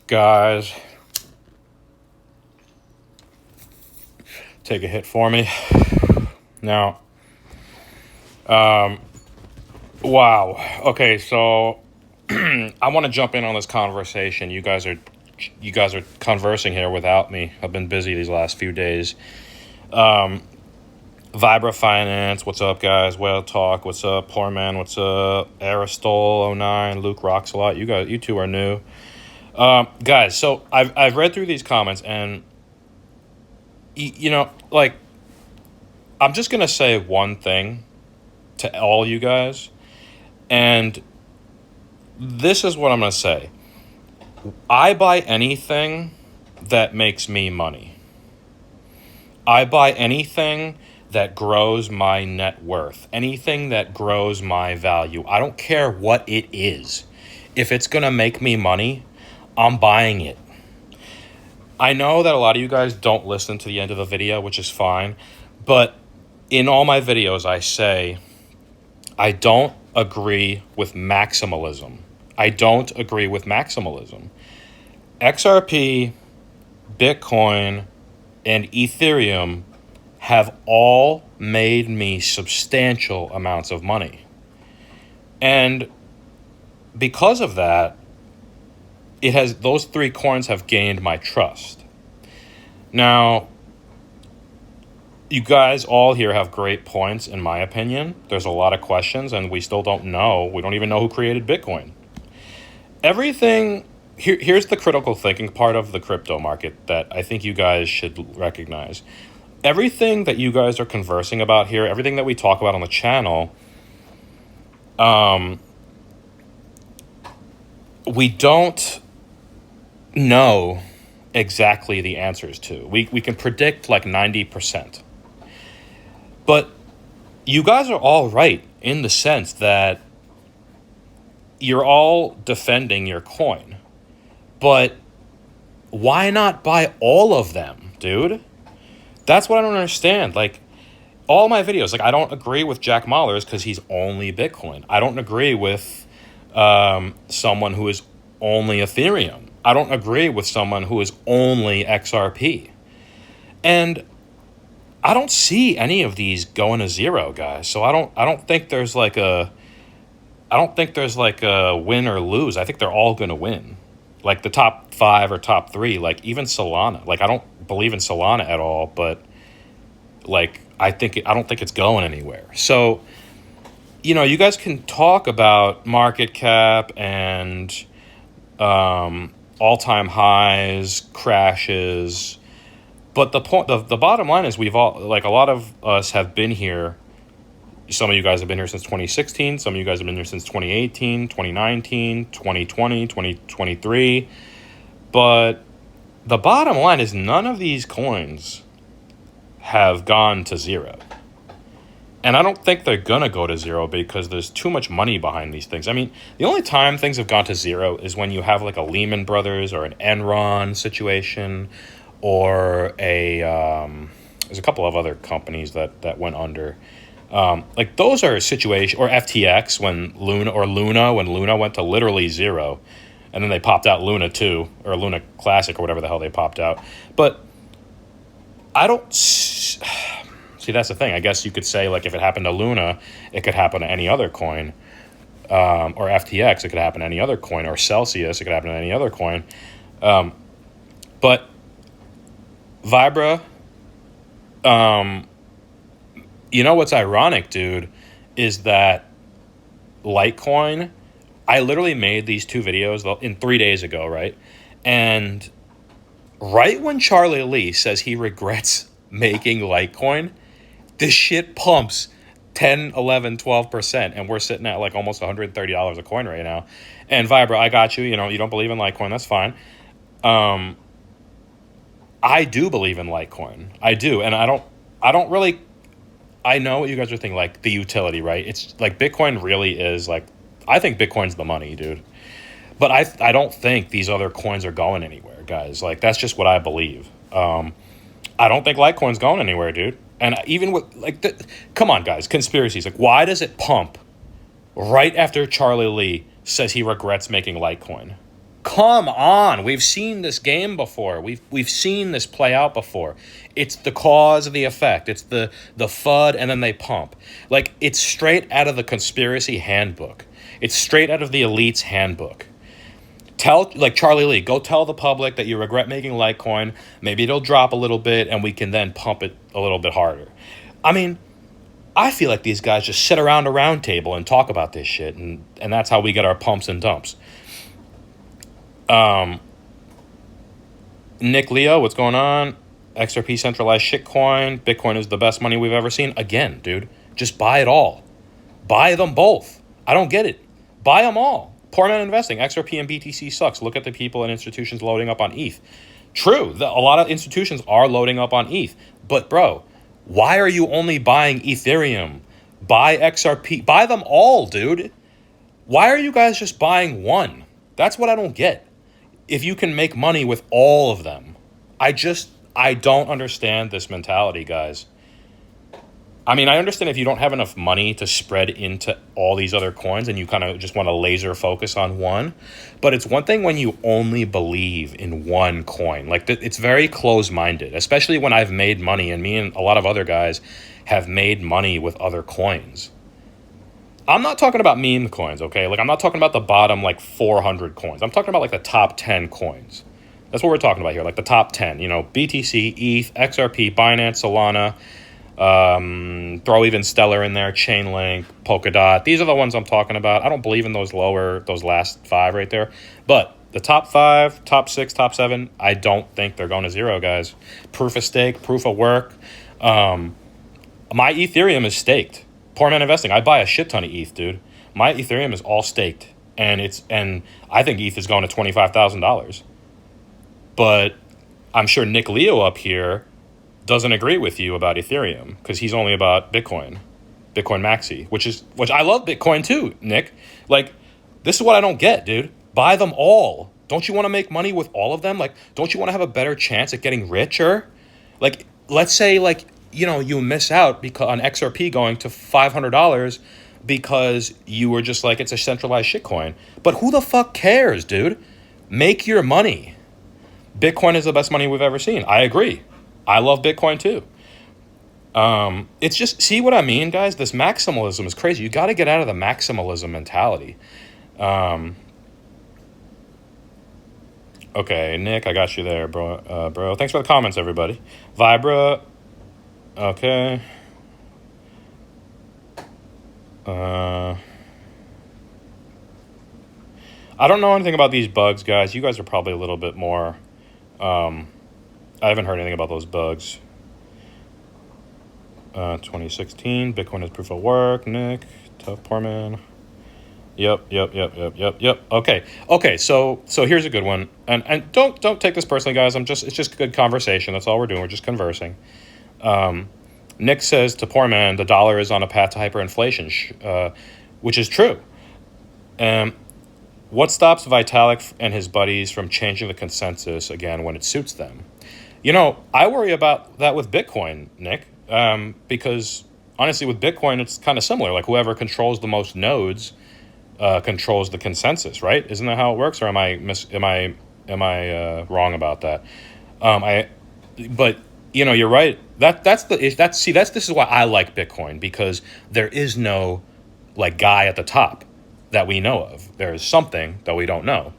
Guys, take a hit for me. Now, wow. Okay, so I want to jump in on this conversation. You guys are conversing here without me. I've been busy these last few days. Vibra Finance, what's up, guys? Whale Talk, what's up? Poor Man, what's up? Aristol09, Luke Rocks a lot. You two are new. Guys, so I've read through these comments, and I'm just gonna say one thing to all you guys, and this is what I'm gonna say. I buy anything that makes me money. I buy anything that grows my net worth, anything that grows my value. I don't care what it is. If it's gonna make me money, I'm buying it. I know that a lot of you guys don't listen to the end of the video, which is fine, but in all my videos I say I don't agree with maximalism. I don't agree with maximalism. XRP, Bitcoin, and Ethereum have all made me substantial amounts of money. And because of that, those three coins have gained my trust. Now, you guys all here have great points, in my opinion. There's a lot of questions, and we still don't know. We don't even know who created Bitcoin. Here's the critical thinking part of the crypto market that I think you guys should recognize. Everything that you guys are conversing about here, everything that we talk about on the channel, we don't know exactly the answers to. We can predict like 90%. But you guys are all right in the sense that you're all defending your coin. But why not buy all of them, dude? That's what I don't understand. Like, all my videos, like, I don't agree with Jack Mallers because he's only Bitcoin. I don't agree with someone who is only Ethereum. I don't agree with someone who is only XRP. And I don't see any of these going to zero, guys. So I don't think there's like a win or lose. I think they're all going to win. Like the top 5 or top 3, like even Solana. Like I don't believe in Solana at all, but like I don't think it's going anywhere. So, you guys can talk about market cap and all-time highs, crashes, but the bottom line is we've all, like, a lot of us have been here. Some of you guys have been here since 2016. Some of you guys have been here since 2018, 2019, 2020, 2023. But the bottom line is none of these coins have gone to zero. And I don't think they're going to go to zero because there's too much money behind these things. I mean, the only time things have gone to zero is when you have like a Lehman Brothers or an Enron situation, or there's a couple of other companies that went under. Like those are situations, or FTX when Luna went to literally zero, and then they popped out Luna 2 or Luna Classic or whatever the hell they popped out. But I don't see, that's the thing. I guess you could say, like, if it happened to Luna, it could happen to any other coin, or FTX, it could happen to any other coin, or Celsius, it could happen to any other coin. But Vibra, what's ironic, dude, is that Litecoin, I literally made these 2 videos in 3 days ago, right? And right when Charlie Lee says he regrets making Litecoin, this shit pumps 10, 11, 12%, and we're sitting at like almost $130 a coin right now. And Vibra, I got you. You don't believe in Litecoin, that's fine. I do believe in Litecoin. I do, and I don't really. I know what you guys are thinking, like the utility, right? It's like Bitcoin really is like, I think Bitcoin's the money, dude. But I don't think these other coins are going anywhere, guys. Like, that's just what I believe. I don't think Litecoin's going anywhere, dude. And even with, like, come on, guys, conspiracies. Like, why does it pump right after Charlie Lee says he regrets making Litecoin? Come on, we've seen this game before. We've seen this play out before. It's the cause of the effect. It's the FUD and then they pump. Like, it's straight out of the conspiracy handbook. It's straight out of the elite's handbook. Tell, like Charlie Lee, go tell the public that you regret making Litecoin. Maybe it'll drop a little bit and we can then pump it a little bit harder. I mean, I feel like these guys just sit around a round table and talk about this shit, and that's how we get our pumps and dumps. Nick Leo, what's going on? XRP centralized shitcoin. Bitcoin is the best money we've ever seen. Again, dude, just buy it all. Buy them both. I don't get it. Buy them all. Poor man investing. XRP and BTC sucks. Look at the people and institutions loading up on ETH. True, a lot of institutions are loading up on ETH. But, bro, why are you only buying Ethereum? Buy XRP. Buy them all, dude. Why are you guys just buying one? That's what I don't get. If you can make money with all of them. I don't understand this mentality, guys. I mean, I understand if you don't have enough money to spread into all these other coins and you kind of just want to laser focus on one. But it's one thing when you only believe in one coin. Like, it's very close-minded, especially when I've made money, and me and a lot of other guys have made money with other coins. I'm not talking about meme coins, okay? Like, I'm not talking about the bottom, 400 coins. I'm talking about, the top 10 coins. That's what we're talking about here, the top 10. BTC, ETH, XRP, Binance, Solana, throw even Stellar in there, Chainlink, Polkadot. These are the ones I'm talking about. I don't believe in those last 5 right there. But the top 5, top 6, top 7, I don't think they're going to zero, guys. Proof of stake, proof of work. My Ethereum is staked. Poor man investing. I buy a shit ton of ETH, dude. My Ethereum is all staked, and I think ETH is going to $25,000. But I'm sure Nick Leo up here doesn't agree with you about Ethereum because he's only about Bitcoin Maxi, which I love Bitcoin too, Nick. This is what I don't get, dude. Buy them all. Don't you want to make money with all of them? Don't you want to have a better chance at getting richer? Let's say you miss out because on XRP going to $500 because you were just it's a centralized shitcoin. But who the fuck cares, dude? Make your money. Bitcoin is the best money we've ever seen. I agree. I love Bitcoin too. It's just, see what I mean, guys? This maximalism is crazy. You got to get out of the maximalism mentality. Okay, Nick, I got you there, bro. Thanks for the comments, everybody. Vibra. Okay. I don't know anything about these bugs, guys. You guys are probably a little bit more. I haven't heard anything about those bugs. 2016, Bitcoin is proof of work. Nick, tough poor man. Yep. Okay. So here's a good one, and don't take this personally, guys. It's just good conversation. That's all we're doing. We're just conversing. Nick says to poor man, the dollar is on a path to hyperinflation, which is true. What stops Vitalik and his buddies from changing the consensus again when it suits them? I worry about that with Bitcoin, Nick, because honestly, with Bitcoin, it's kind of similar. Whoever controls the most nodes controls the consensus, right? Isn't that how it works? Or am I wrong about that? But you're right. This is why I like Bitcoin, because there is no guy at the top that we know of. There is something that we don't know,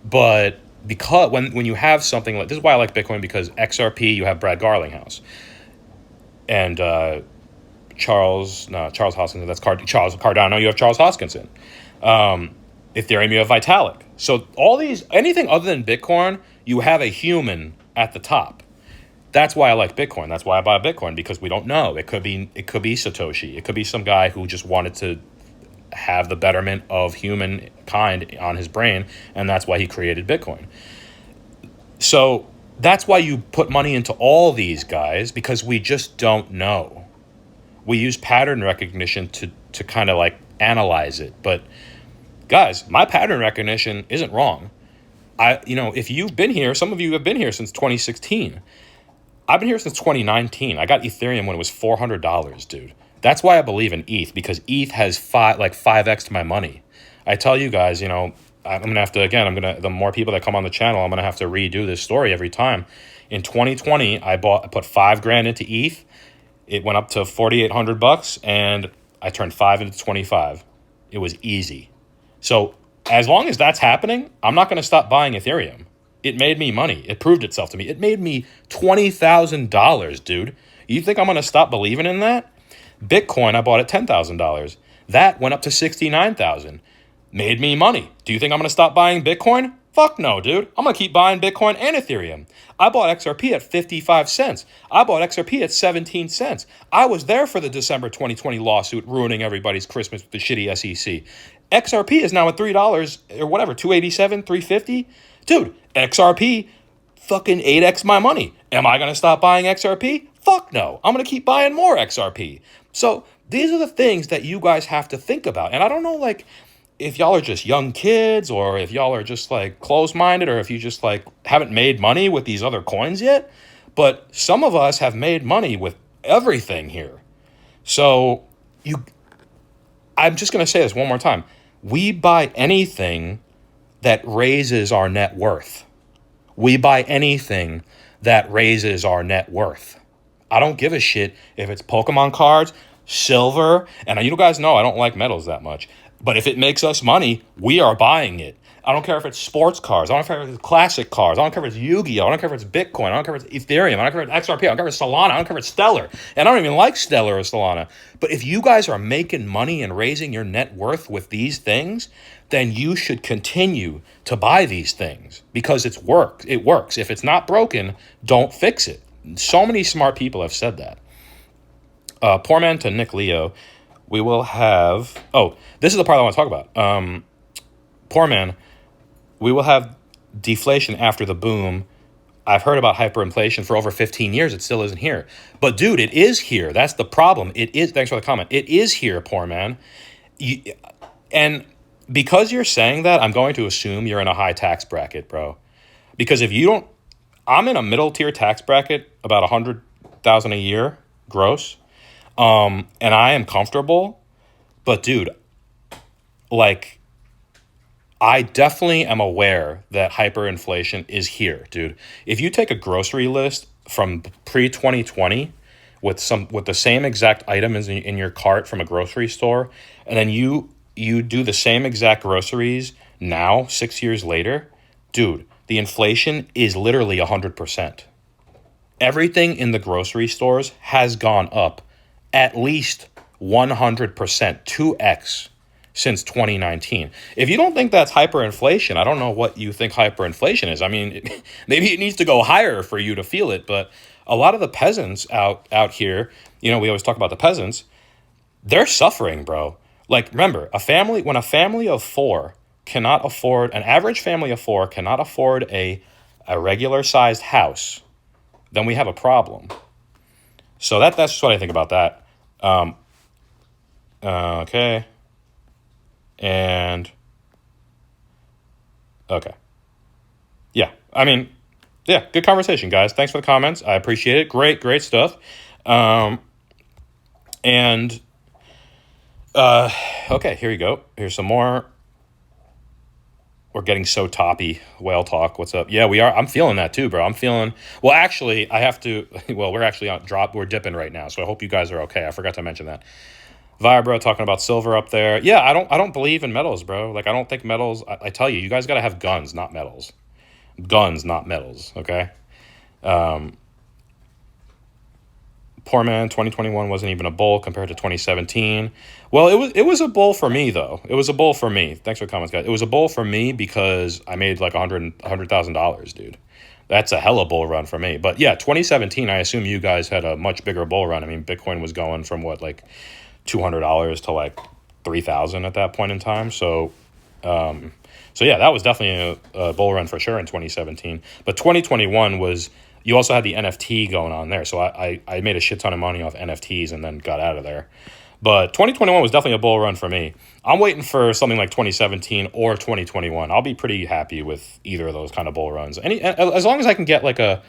but because when you have something this is why I like Bitcoin, because XRP, you have Brad Garlinghouse and Charles Hoskinson. That's Charles Cardano. You have Charles Hoskinson. Ethereum, you have Vitalik. So anything other than Bitcoin, you have a human at the top. That's why I like Bitcoin. That's why I buy Bitcoin, because we don't know. It could be Satoshi. It could be some guy who just wanted to have the betterment of humankind on his brain, and that's why he created Bitcoin. So that's why you put money into all these guys, because we just don't know. We use pattern recognition to kind of analyze it. But guys, my pattern recognition isn't wrong. If you've been here, some of you have been here since 2016. I've been here since 2019. I got Ethereum when it was $400, dude. That's why I believe in ETH, because ETH has 5x to my money. I tell you guys, I'm gonna have to, again, the more people that come on the channel, I'm gonna have to redo this story every time. In 2020, I put $5,000 into ETH. It went up to $4,800, and I turned 5 into 25. It was easy. So as long as that's happening, I'm not gonna stop buying Ethereum. It made me money. It proved itself to me. It made me $20,000, dude. You think I'm gonna stop believing in that? Bitcoin, I bought at $10,000. That went up to $69,000. Made me money. Do you think I'm going to stop buying Bitcoin? Fuck no, dude. I'm going to keep buying Bitcoin and Ethereum. I bought XRP at 55 cents. I bought XRP at 17 cents. I was there for the December 2020 lawsuit ruining everybody's Christmas with the shitty SEC. XRP is now at $3 or whatever, 287, 350. Dude, XRP fucking 8x my money. Am I going to stop buying XRP? Fuck no. I'm going to keep buying more XRP. So these are the things that you guys have to think about. And I don't know, like, if y'all are just young kids or if y'all are just like closed-minded or if you just like haven't made money with these other coins yet, but some of us have made money with everything here. So I'm just going to say this one more time. We buy anything that raises our net worth. We buy anything that raises our net worth. I don't give a shit if it's Pokemon cards, silver, and you guys know I don't like metals that much. But if it makes us money, we are buying it. I don't care if it's sports cars. I don't care if it's classic cars. I don't care if it's Yu-Gi-Oh! I don't care if it's Bitcoin. I don't care if it's Ethereum. I don't care if it's XRP. I don't care if it's Solana. I don't care if it's Stellar. And I don't even like Stellar or Solana. But if you guys are making money and raising your net worth with these things, then you should continue to buy these things because it works. If it's not broken, don't fix it. So many smart people have said that. Poor man to Nick Leo. We will have... Oh, this is the part I want to talk about. Poor man, we will have deflation after the boom. I've heard about hyperinflation for over 15 years. It still isn't here. But, dude, it is here. That's the problem. It is. Thanks for the comment. It is here, poor man. And because you're saying that, I'm going to assume you're in a high tax bracket, bro. Because if you don't... I'm in a middle-tier tax bracket, about $100,000 a year, gross. And I am comfortable. But, dude, like... I definitely am aware that hyperinflation is here, dude. If you take a grocery list from pre-2020 with the same exact item as in your cart from a grocery store, and then you do the same exact groceries now, 6 years later, dude, the inflation is literally 100%. Everything in the grocery stores has gone up at least 100%, 2x. Since 2019. If you don't think that's hyperinflation, I don't know what you think hyperinflation is. I mean, maybe it needs to go higher for you to feel it, but a lot of the peasants out here, we always talk about the peasants, they're suffering, bro. Like, remember, an average family of four cannot afford a regular sized house, then we have a problem. So that's just what I think about that. Okay. And, okay. Yeah, I mean, yeah, good conversation, guys. Thanks for the comments. I appreciate it. Great stuff. Okay, here you go. Here's some more. We're getting so toppy. Whale talk. What's up? Yeah, we are. I'm feeling that too, bro. Well, actually, we're actually on drop. We're dipping right now. So I hope you guys are okay. I forgot to mention that. Vibro talking about silver up there. Yeah, I don't believe in metals, bro. Like, I don't think metals... I tell you, you guys got to have guns, not metals. Guns, not metals, okay? Poor man, 2021 wasn't even a bull compared to 2017. Well, it was a bull for me, though. It was a bull for me. Thanks for the comments, guys. It was a bull for me because I made like $100,000, dude. That's a hella bull run for me. But yeah, 2017, I assume you guys had a much bigger bull run. I mean, Bitcoin was going from what, like... $200 to like $3,000 at that point in time. So yeah, that was definitely a bull run for sure in 2017. But 2021 was, you also had the NFT going on there. So I made a shit ton of money off NFTs and then got out of there. But 2021 was definitely a bull run for me. I'm waiting for something like 2017 or 2021. I'll be pretty happy with either of those kind of bull runs. As long as I can get like a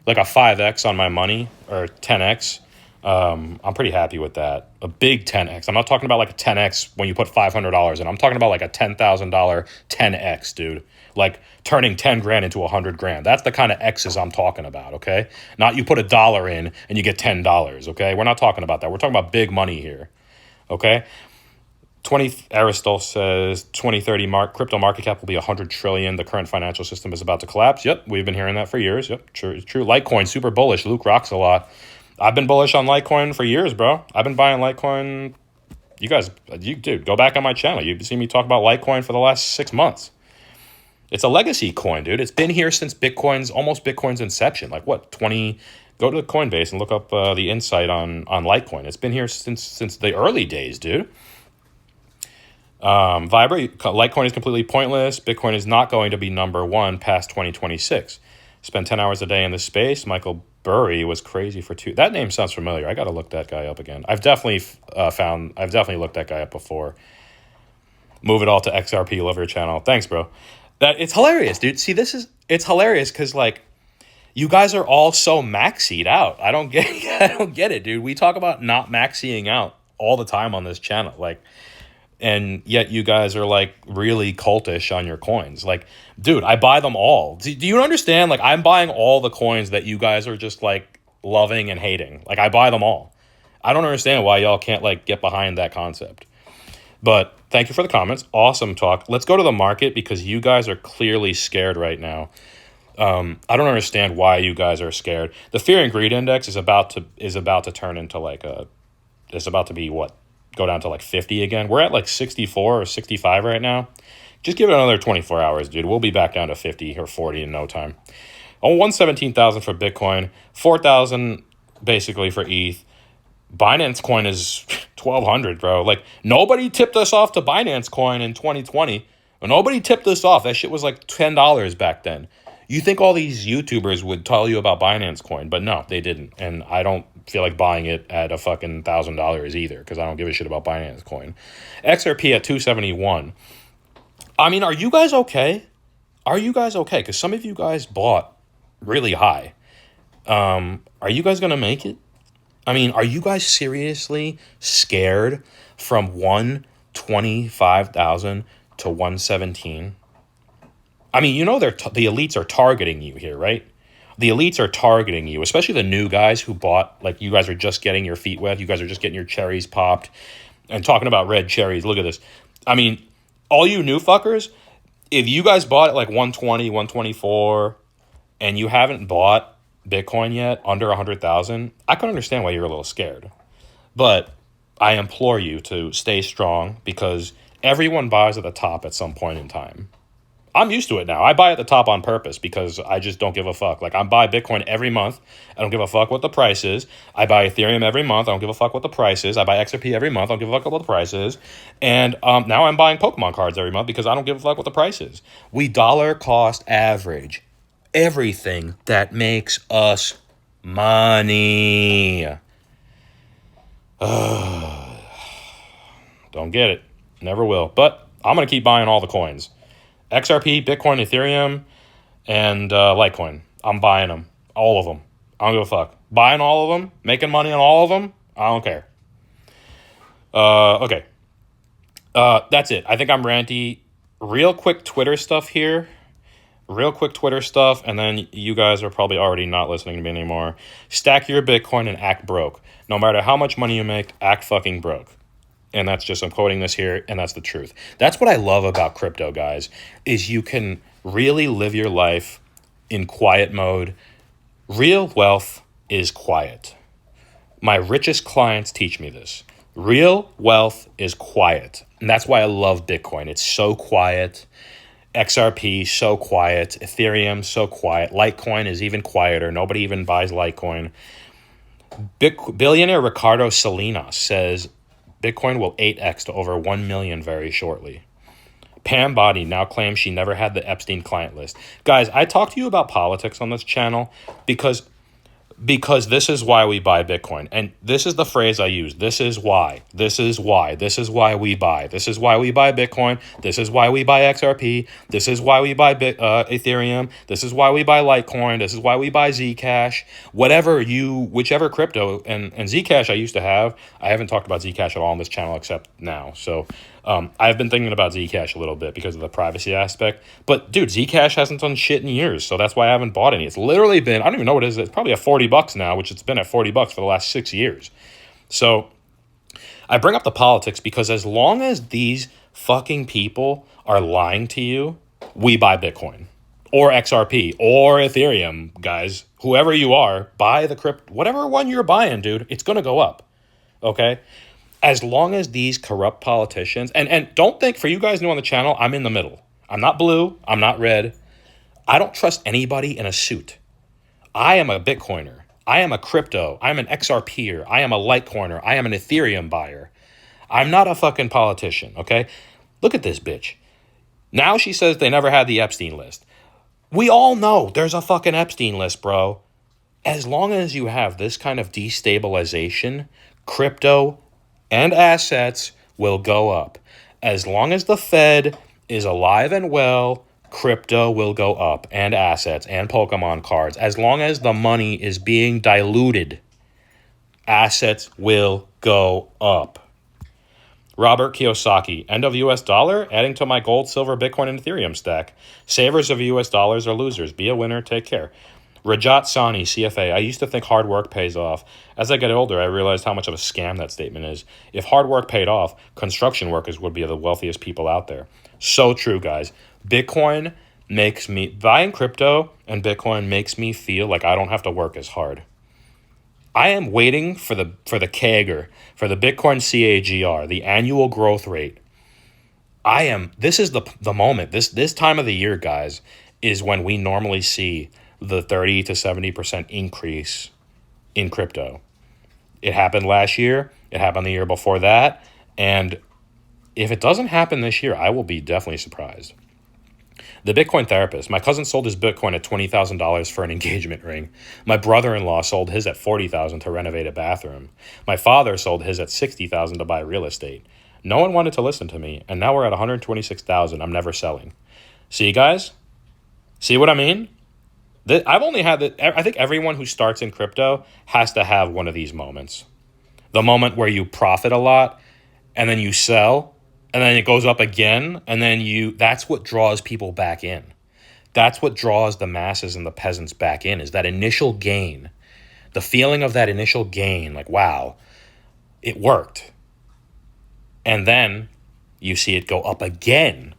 5x on my money or 10x. I'm pretty happy with that. A big 10x. I'm not talking about like a 10x when you put $500 in. I'm talking about like a $10,000 10x, dude. Like turning 10 grand into 100 grand. That's the kind of X's I'm talking about, okay? Not you put $1 in and you get $10, okay? We're not talking about that. We're talking about big money here, okay? Aristotle says 2030 crypto market cap will be 100 trillion. The current financial system is about to collapse. Yep, we've been hearing that for years. Yep, true. Litecoin, super bullish. Luke rocks a lot. I've been bullish on Litecoin for years, bro. I've been buying Litecoin. Dude, go back on my channel. You've seen me talk about Litecoin for the last 6 months. It's a legacy coin, dude. It's been here since Bitcoin's inception. Like what, 20? Go to Coinbase and look up the insight on Litecoin. It's been here since the early days, dude. Litecoin is completely pointless. Bitcoin is not going to be number one past 2026. Spend 10 hours a day in this space. Michael Burry was crazy for two. That name sounds familiar. I got to look that guy up again. I've definitely looked that guy up before. Move it all to XRP. Love your channel. Thanks, bro. It's hilarious, dude. See, it's hilarious because like you guys are all so maxied out. I don't get it, dude. We talk about not maxing out all the time on this channel. Like, and yet you guys are like really cultish on your coins. Like, dude, I buy them all. Do you understand? Like, I'm buying all the coins that you guys are just like loving and hating. Like, I buy them all. I don't understand why y'all can't like get behind that concept. But thank you for the comments. Awesome talk. Let's go to the market because you guys are clearly scared right now. I don't understand why you guys are scared. The fear and greed index is about to turn into like it's about to be what? Go down to like 50 again. We're at like 64 or 65 right now. Just give it another 24 hours, dude. We'll be back down to 50 or 40 in no time. Oh, 117,000 for Bitcoin, 4,000 basically for ETH. Binance coin is 1,200, bro. Like, nobody tipped us off to Binance coin in 2020. Nobody tipped us off. That shit was like $10 back then. You think all these YouTubers would tell you about Binance coin, but no, they didn't. And I don't feel like buying it at a fucking $1,000 either because I don't give a shit about Binance coin. XRP at 271. I mean, are you guys okay? Are you guys okay? Because some of you guys bought really high. Are you guys going to make it? I mean, are you guys seriously scared from 125,000 to 117? I mean, you know the elites are targeting you here, right? The elites are targeting you, especially the new guys who bought, like you guys are just getting your feet wet. You guys are just getting your cherries popped. And talking about red cherries, look at this. I mean, all you new fuckers, if you guys bought at like 120, 124, and you haven't bought Bitcoin yet under 100,000, I can understand why you're a little scared. But I implore you to stay strong because everyone buys at the top at some point in time. I'm used to it now. I buy at the top on purpose because I just don't give a fuck. Like, I buy Bitcoin every month. I don't give a fuck what the price is. I buy Ethereum every month. I don't give a fuck what the price is. I buy XRP every month. I don't give a fuck what the price is. And now I'm buying Pokemon cards every month because I don't give a fuck what the price is. We dollar cost average everything that makes us money. Don't get it. Never will. But I'm going to keep buying all the coins. XRP, Bitcoin, Ethereum, and Litecoin. I'm buying them. All of them. I don't give a fuck. Buying all of them, making money on all of them, I don't care. Okay. That's it. I think I'm ranty. Real quick Twitter stuff here. And then you guys are probably already not listening to me anymore. Stack your Bitcoin and act broke. No matter how much money you make, act fucking broke. And that's just, I'm quoting this here, and that's the truth. That's what I love about crypto, guys, is you can really live your life in quiet mode. Real wealth is quiet. My richest clients teach me this. Real wealth is quiet. And that's why I love Bitcoin. It's so quiet. XRP, so quiet. Ethereum, so quiet. Litecoin is even quieter. Nobody even buys Litecoin. Billionaire Ricardo Salinas says Bitcoin will 8x to over 1 million very shortly. Pam Boddy now claims she never had the Epstein client list. Guys, I talk to you about politics on this channel because because this is why we buy Bitcoin. And this is the phrase I use. This is why. This is why. This is why we buy. This is why we buy Bitcoin. This is why we buy XRP. This is why we buy Ethereum. This is why we buy Litecoin. This is why we buy Zcash. Whichever crypto, and Zcash I used to have. I haven't talked about Zcash at all on this channel except now. So I've been thinking about Zcash a little bit because of the privacy aspect. But dude, Zcash hasn't done shit in years, so that's why I haven't bought any. It's literally been, I don't even know what it is. It's probably at $40 now, which it's been at $40 for the last 6 years. So I bring up the politics because as long as these fucking people are lying to you, we buy Bitcoin or XRP or Ethereum, guys. Whoever you are, buy the crypto, whatever one you're buying, dude. It's gonna go up. Okay. As long as these corrupt politicians, and don't think, for you guys new on the channel, I'm in the middle. I'm not blue. I'm not red. I don't trust anybody in a suit. I am a Bitcoiner. I am a crypto. I'm an XRPer. I am a Litecoiner. I am an Ethereum buyer. I'm not a fucking politician, okay? Look at this bitch. Now she says they never had the Epstein list. We all know there's a fucking Epstein list, bro. As long as you have this kind of destabilization, crypto and assets will go up. As long as the Fed is alive and well, crypto will go up, and assets and Pokemon cards. As long as the money is being diluted, assets will go up. Robert Kiyosaki, end of US dollar, adding to my gold, silver, Bitcoin, and Ethereum stack. Savers of US dollars are losers. Be a winner, take care. Rajat Sani, CFA, I used to think hard work pays off. As I get older, I realized how much of a scam that statement is. If hard work paid off, construction workers would be the wealthiest people out there. So true, guys. Buying crypto and Bitcoin makes me feel like I don't have to work as hard. I am waiting for the CAGR, for the Bitcoin CAGR, the annual growth rate. This is the moment, this time of the year, guys, is when we normally see the 30 to 70% increase in crypto. It happened last year. It happened the year before that. And if it doesn't happen this year, I will be definitely surprised. The Bitcoin therapist. My cousin sold his Bitcoin at $20,000 for an engagement ring. My brother-in-law sold his at $40,000 to renovate a bathroom. My father sold his at $60,000 to buy real estate. No one wanted to listen to me, and now we're at $126,000. I'm never selling. See, guys? See what I mean? I've only had I think everyone who starts in crypto has to have one of these moments. The moment where you profit a lot and then you sell and then it goes up again and then that's what draws people back in. That's what draws the masses and the peasants back in, is that initial gain. The feeling of that initial gain, like, wow, it worked. And then you see it go up again.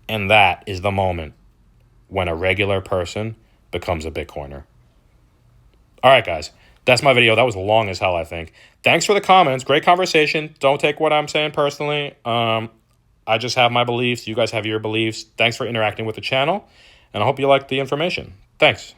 And that is the moment when a regular person becomes a Bitcoiner. All right, guys. That's my video. That was long as hell, I think. Thanks for the comments. Great conversation. Don't take what I'm saying personally. I just have my beliefs. You guys have your beliefs. Thanks for interacting with the channel. And I hope you liked the information. Thanks.